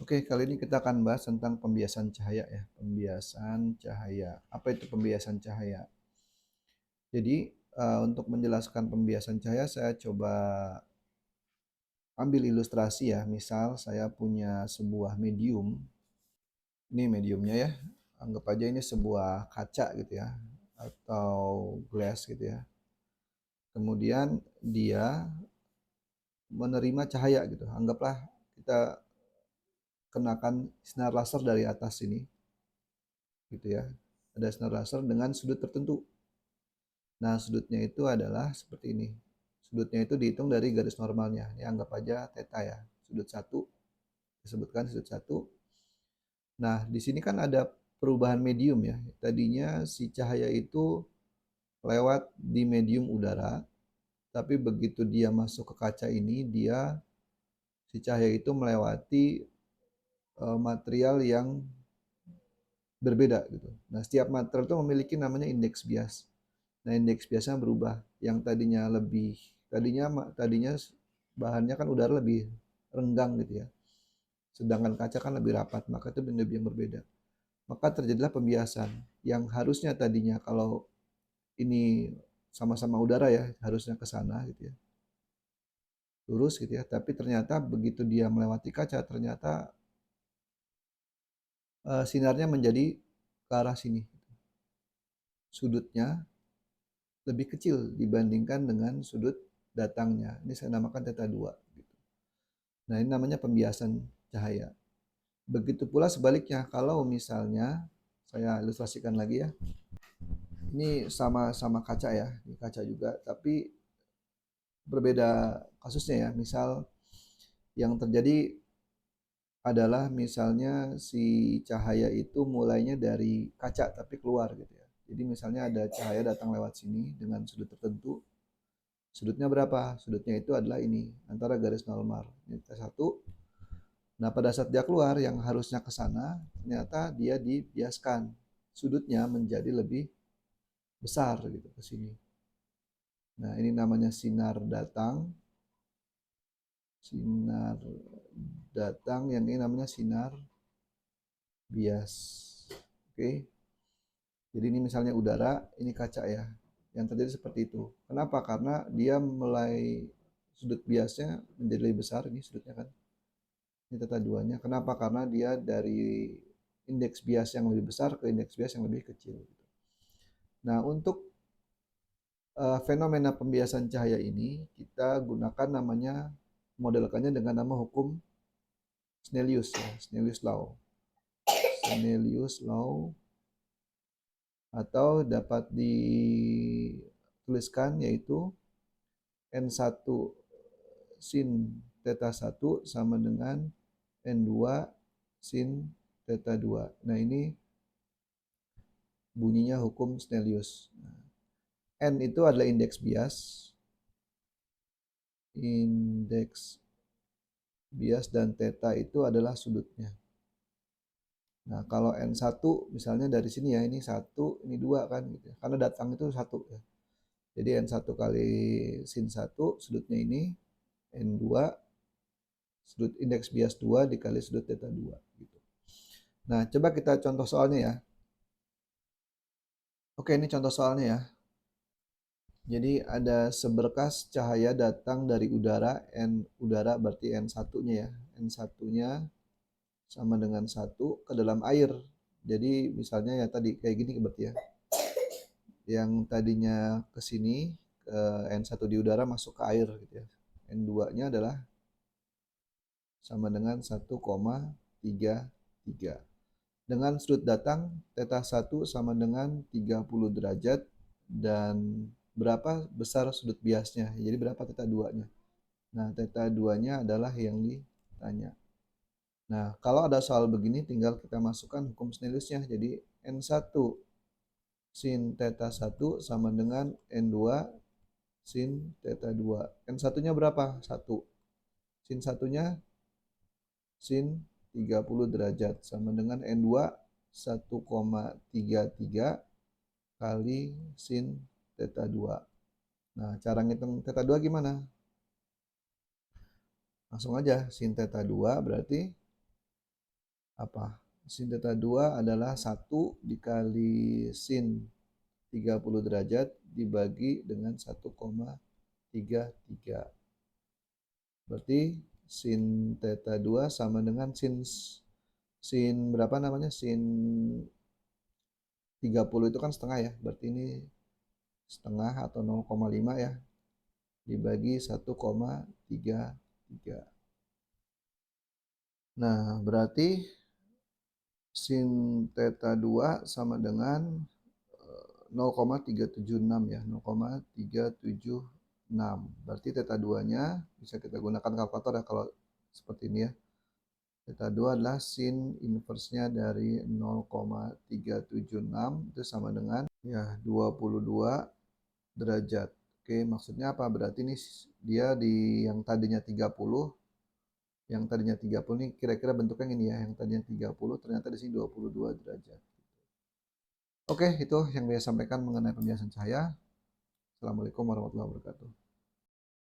Oke, kali ini kita akan bahas tentang pembiasan cahaya ya. Pembiasan cahaya. Apa itu pembiasan cahaya? Jadi, untuk menjelaskan pembiasan cahaya saya coba ambil ilustrasi ya. Misal saya punya sebuah medium. Ini mediumnya ya. Anggap aja ini sebuah kaca gitu ya, atau glass gitu ya. Kemudian dia menerima cahaya gitu. Anggaplah kita kenakan sinar laser dari atas sini gitu ya. Ada sinar laser dengan sudut tertentu. Nah, sudutnya itu adalah seperti ini. Sudutnya itu dihitung dari garis normalnya. Ini anggap aja theta ya. Sudut satu, disebutkan sudut satu. Nah, di sini kan ada perubahan medium ya. Tadinya si cahaya itu lewat di medium udara, tapi begitu dia masuk ke kaca ini, si cahaya itu melewati material yang berbeda gitu. Nah, setiap material itu memiliki namanya indeks bias. Nah, indeks biasnya berubah. Yang tadinya bahannya kan udara lebih renggang gitu ya. Sedangkan kaca kan lebih rapat, maka itu lebih yang berbeda. Maka terjadilah pembiasan yang harusnya tadinya kalau ini sama-sama udara ya, harusnya ke sana gitu ya. Lurus gitu ya, tapi ternyata begitu dia melewati kaca ternyata sinarnya menjadi ke arah sini. Sudutnya lebih kecil dibandingkan dengan sudut datangnya. Ini saya namakan theta 2 gitu. Nah, ini namanya pembiasan cahaya. Begitu pula sebaliknya, kalau misalnya saya ilustrasikan lagi ya. Ini sama-sama kaca ya, ini kaca juga, tapi berbeda kasusnya ya. Misal yang terjadi adalah misalnya si cahaya itu mulainya dari kaca tapi keluar gitu ya. Jadi misalnya ada cahaya datang lewat sini dengan sudut tertentu. Sudutnya berapa? Sudutnya itu adalah ini, antara garis normal. Ini T1. Nah, pada saat dia keluar yang harusnya ke sana, ternyata dia dibiaskan. Sudutnya menjadi lebih besar gitu ke sini. Nah, ini namanya sinar datang. Sinar datang yang ini namanya sinar bias. Oke. Jadi ini misalnya udara, ini kaca ya. Yang terjadi seperti itu. Kenapa? Karena dia mulai sudut biasnya menjadi lebih besar, ini sudutnya kan. Ini theta 2-nya. Kenapa? Karena dia dari indeks bias yang lebih besar ke indeks bias yang lebih kecil. Nah, untuk fenomena pembiasan cahaya ini kita gunakan namanya, modelkannya dengan nama hukum Snellius ya, Snellius Law. Snellius Law, atau dapat dituliskan yaitu N1 sin theta 1 sama dengan N2 sin theta 2. Nah, ini bunyinya hukum Snellius. N itu adalah indeks bias. Indeks bias dan theta itu adalah sudutnya. Nah, kalau N1 misalnya dari sini ya, ini 1, ini 2 kan gitu. Karena datang itu 1 ya. Jadi N1 kali sin 1 sudutnya ini, N2 sudut indeks bias 2 dikali sudut theta 2 gitu. Nah, coba kita contoh soalnya ya. Oke, ini contoh soalnya ya. Jadi ada seberkas cahaya datang dari udara, udara berarti N1-nya ya. N1-nya sama dengan 1 ke dalam air. Jadi misalnya ya tadi kayak gini berarti ya. Yang tadinya ke sini, ke N1 di udara masuk ke air gitu ya. N2-nya adalah sama dengan 1,33. Dengan sudut datang theta 1 sama dengan 30 derajat, dan berapa besar sudut biasnya. Jadi berapa theta 2-nya. Nah, theta 2-nya adalah yang ditanya. Nah, kalau ada soal begini tinggal kita masukkan hukum Snelliusnya. Jadi N1 sin theta 1 sama dengan N2 sin theta 2. N1-nya berapa? 1. Sin 1-nya sin 30 derajat sama dengan N2 1,33 kali sin theta 2. Nah, cara ngitung theta 2 gimana? Langsung aja sin theta 2 berarti apa? Sin theta 2 adalah 1 dikali sin 30 derajat dibagi dengan 1,33. Berarti sin theta 2 sama dengan sin berapa namanya? Sin 30 itu kan setengah ya. Berarti ini setengah atau 0,5 ya. Dibagi 1,33. Nah, berarti sin theta 2 sama dengan 0,376 ya, 0,376. Berarti theta 2-nya bisa kita gunakan kalkulator ya kalau seperti ini ya. Theta 2 adalah sin inverse-nya dari 0,376 itu sama dengan ya 22 derajat. Oke, maksudnya apa? Berarti ini dia di yang tadinya 30, yang tadinya 30 nih kira-kira bentuknya ini ya, yang tadinya 30 ternyata di sini 22 derajat. Oke, itu yang saya sampaikan mengenai pembiasan saya. Assalamualaikum warahmatullahi wabarakatuh.